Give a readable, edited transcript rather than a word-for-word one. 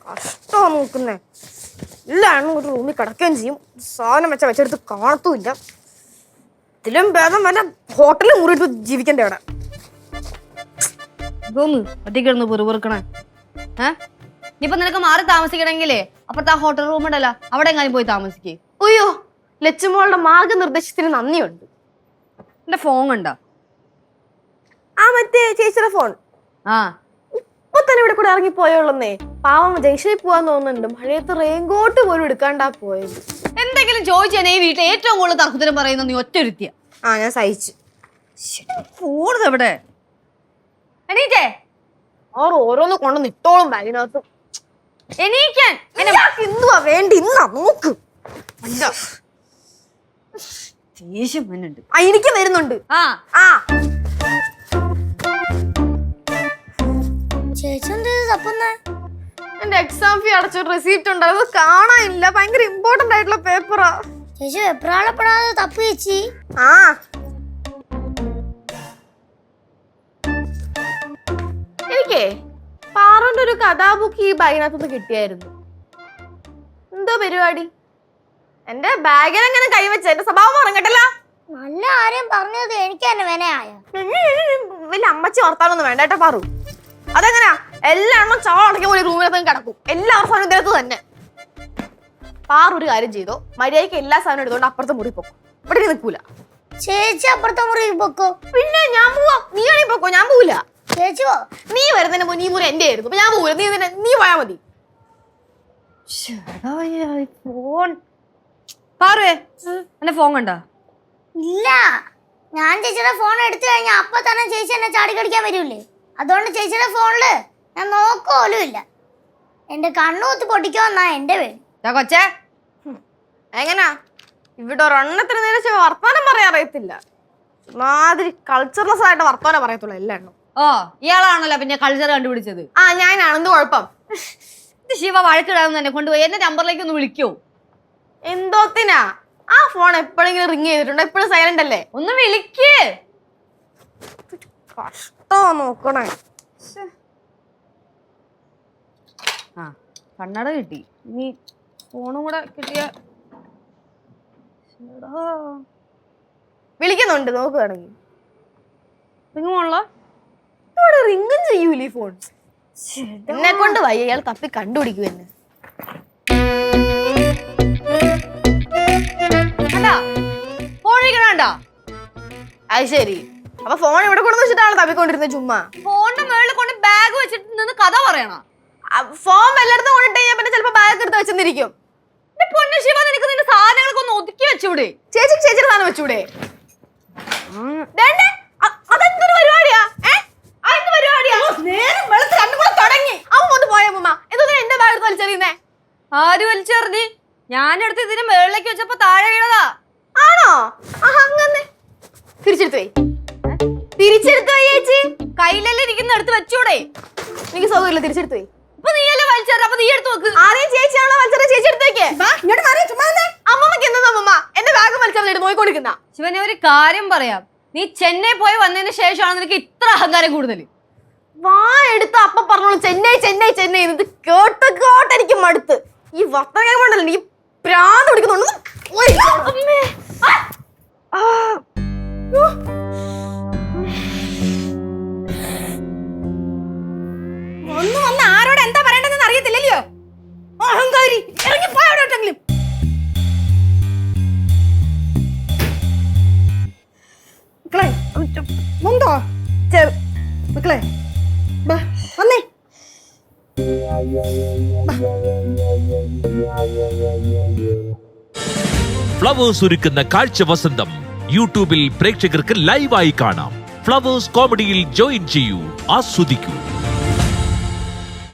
കഷ്ടമാ നോക്കുന്നേ. എല്ലാവരും ഒരു റൂമിൽ കിടക്കുകയും ചെയ്യും. സാധനം വെച്ചെടുത്ത് കാണത്തുമില്ല. ഇതിലും ഭേദം വല്ല ഹോട്ടലിൽ മുറിയിട്ട് ജീവിക്കണ്ടേ അവിടെ. ഒറ്റയ്ക്കിടന്ന് പെറുപെറുക്കണേ. ഇനിയിപ്പൊ നിനക്ക് മാറി താമസിക്കണമെങ്കിലേ അപ്പുറത്തെ ആ ഹോട്ടൽ റൂം ഉണ്ടല്ലോ, അവിടെ എങ്ങാനും പോയി താമസിക്കേ. അയ്യോ, ലച്ചുമോളുടെ മാർഗനിർദ്ദേശത്തിന് നന്ദിയുണ്ട്. എന്റെ ഫോൺ കണ്ടോ? ആ മറ്റേ ചേച്ചിയുടെ ഫോൺ. ഇപ്പൊ തന്നെ ഇവിടെ കൂടെ ഇറങ്ങി പോയോളന്നേ. പാവം ജംഗ്ഷനിൽ പോവാൻ തോന്നുന്നുണ്ട്. മഴയത്ത് റെയിൻകോട്ട് പോലും എടുക്കാണ്ടാ പോയത്. എന്തെങ്കിലും ചോദിച്ചാൽ ഈ വീട്ടിൽ ഏറ്റവും കൂടുതൽ തർക്കത്തിനും പറയുന്ന നീ ഒറ്റ ഒരുത്തിയ. ഞാൻ സഹിച്ചു. ഫോൺ എവിടെ? എണീറ്റേ ഓരോന്ന് കൊണ്ടുവന്ന് ഇട്ടോളും ബാഗിനകത്ത്. എണീക്കാൻ എന്തുവാ വേണ്ടി ഇന്നാ നോക്ക്. ദേഷ്യം വരുന്നുണ്ട്. എനിക്ക് വരുന്നുണ്ട്. എന്റെ എക്സാം ഫീ അടച്ച റെസീപ്റ്റ് ഉണ്ട്, അത് കാണാനില്ല. ഭയങ്കര ഇമ്പോർട്ടന്റ് ആയിട്ടുള്ള പേപ്പറാ. ചേച്ചി എപ്പോഴാളപ്പെടാതെ തപ്പ് ചേച്ചി. എനിക്കേ പാറുന്റെ ഒരു കഥാബുക്ക് ഈ ബാഗിനകത്തുനിന്ന് കിട്ടിയായിരുന്നു. എന്തോ പരിപാടി? എന്റെ ബാഗിൽ എങ്ങനെ കൈവച്ച? എന്റെ സ്വഭാവം പറഞ്ഞിട്ടല്ല. നല്ല ആരെയും പറഞ്ഞത് എനിക്ക് തന്നെ വിനയായ. വലിയ അമ്മച്ചി വർത്താനൊന്നും വേണ്ട കേട്ടോ പാറു. അതെങ്ങനെയാ? എല്ലാവരും ചാടക്കി പോലെ റൂമിനകത്ത് കിടക്കും. എല്ലാവരും സാധനം ഇതിനകത്ത് തന്നെ. പാറു ഒരു കാര്യം ചെയ്തോ, മര്യാദയ്ക്ക് എല്ലാ സാധനം എടുത്തോണ്ട് അപ്പുറത്തെ മുറി പൊക്കും. ഇവിടെ നിൽക്കൂല. ചേച്ചി അപ്പുറത്തെ മുറി പൊക്കോ. പിന്നെ ഞാൻ പോവാ. നീ ആണെങ്കിൽ പൊക്കോ, ഞാൻ പോവില്ല. ചേച്ചി നീ വരുന്നതിന് മുന്നേ ഈ മുറി എന്റെ ആയിരുന്നു. അപ്പൊ ഞാൻ പോവില്ല. നീ പോയാ മതി. ഫോൺ പാറുവേ, എന്റെ ഫോൺ കണ്ടോ? ഇല്ല, ഞാൻ ചേച്ചിയുടെ ഫോൺ എടുത്തു കഴിഞ്ഞാൽ അപ്പൊ തന്നെ ചേച്ചി എന്നെ ചാടി കടിക്കാൻ വരൂലേ. അതുകൊണ്ട് ചേച്ചിയുടെ ഫോണില് ഞാൻ നോക്കോലും ഇല്ല. എന്റെ കണ്ണൂത്തി പൊട്ടിക്കോന്നാ എന്റെ പേര്. കൊച്ചേ എങ്ങനാ ഇവിടെ ഒരെണ്ണത്തിന് നേരെ വർത്താനം പറയാൻ അറിയത്തില്ല. മാതിരി കൾച്ചർലെസ് ആയിട്ട് വർത്താനം പറയത്തുള്ളൂ എല്ലാണ്ണും. ഇയാളാണല്ലോ പിന്നെ കൾച്ചർ കണ്ടുപിടിച്ചത്. ഞാനാണ്. എന്ത് കുഴപ്പം? ശിവ വഴക്കിടാന്ന് തന്നെ കൊണ്ടുപോയി എന്റെ നമ്പറിലേക്ക് ഒന്ന് വിളിക്കോ. എന്തോത്തിനാ? ആ ഫോൺ എപ്പോഴെങ്കിലും റിങ് ചെയ്തിട്ടുണ്ടോ? എപ്പോഴും സൈലന്റ് അല്ലേ? ഒന്ന് വിളിക്ക്. കഷ്ടോ നോക്കണേ. കണ്ണട കിട്ടി. ഇനി ഫോണും കൂടെ കിട്ടിയ വിളിക്കുന്നുണ്ട്, നോക്കുകയാണെങ്കിൽ. റിങ് പോണല്ലോ. റിങ്ങും ചെയ്യൂലേ ഫോൺ. എന്നെ കൊണ്ട് വയ്യ. ഇയാൾ തപ്പി കണ്ടുപിടിക്കൂ എന്നെ. അത് ശരി. അപ്പൊ ഫോൺ ഇവിടെ കൊണ്ടു വെച്ചിട്ടാണ് തപ്പിക്കൊണ്ടിരുന്നത് ചുമ്മാ. ഫോണിന്റെ മുകളിൽ കൊണ്ട് ബാഗ് വെച്ചിട്ട് നിന്ന് കഥ പറയണ. ഫോൺ എല്ലായിടത്തും കൊണ്ടിട്ട് കഴിഞ്ഞാൽ പിന്നെ ചിലപ്പോ ബാഗ് എടുത്ത് വെച്ചെന്നിരിക്കും. പൊന്നു ശിവ, നിനക്ക് നിന്റെ സാധനങ്ങളൊക്കെ ഒന്ന് ഒതുക്കി വെച്ചൂടെ? ചേച്ചിക്ക് ചേച്ചിയുടെ സാധനം വെച്ചൂടെ? അതെന്തൊരു പരിപാടിയാ? എന്റെ ബാഗ് എടുത്ത് വലിച്ചെറിയുന്നേ? ആര് വലിച്ചെറിഞ്ഞ്? ഞാനെടുത്ത് ഇതിന് മുകളിലേക്ക് വെച്ചപ്പോ താഴെ വീണതാ. ആണോ? അങ്ങനെ തിരിച്ചെടുത്തു പോയി. തിരിച്ചെടുത്തു പോയി ചേച്ചി. കയ്യിലെല്ലാം ഇരിക്കുന്ന എടുത്ത് വെച്ചൂടെ? എനിക്ക് സൗകര്യമില്ല. തിരിച്ചെടുത്തു പോയി. ഇപ്പൊ നീയല്ലേ വലിച്ചെറിയ, അപ്പൊ നീ എടുത്ത് നോക്ക്. ആദ്യം ചേച്ചിയാണോ വലിച്ചെറിയ? ചേച്ചി എടുത്ത് വെക്കേ. അമ്മമ്മക്ക് എന്താ അമ്മമ്മ എന്റെ ബാഗ് വലിച്ചെറിഞ്ഞിട്ട് നോയിക്കൊണ്ടിരിക്കുന്ന? ശിവനെ ഒരു കാര്യം പറയാം, നീ ചെന്നൈ പോയി വന്നതിന് ശേഷമാണ് നിനക്ക് ഇത്ര അഹങ്കാരം കൂടുതൽ. വാ എടുത്ത് അപ്പ പറഞ്ഞോളൂ ചെന്നൈ ചെന്നൈ ചെന്നൈ. ഇത് കേട്ട് കേട്ട് എനിക്ക് മടുത്ത്. ഈ വർത്തമാനം കൊണ്ടല്ലോ എനിക്ക് പ്രാന്ത് പിടിക്കുന്നുണ്ട്. ഒന്ന് വന്ന് ആരോട് എന്താ പറയണ്ടെന്ന് അറിയത്തില്ലല്ലോ. അഹങ്കാരി, ഇറങ്ങി പോയോട്ടെങ്കിലും. മുന്തോ മക്കളെ വന്നേ. ഫ്ലവേഴ്സ് ഒരുക്കുന്ന കാഴ്ച വസന്തം യൂട്യൂബിൽ പ്രേക്ഷകർക്ക് ലൈവായി കാണാം. ഫ്ലവേഴ്സ് കോമഡിയിൽ ജോയിൻ ചെയ്യൂ, ആസ്വദിക്കൂ.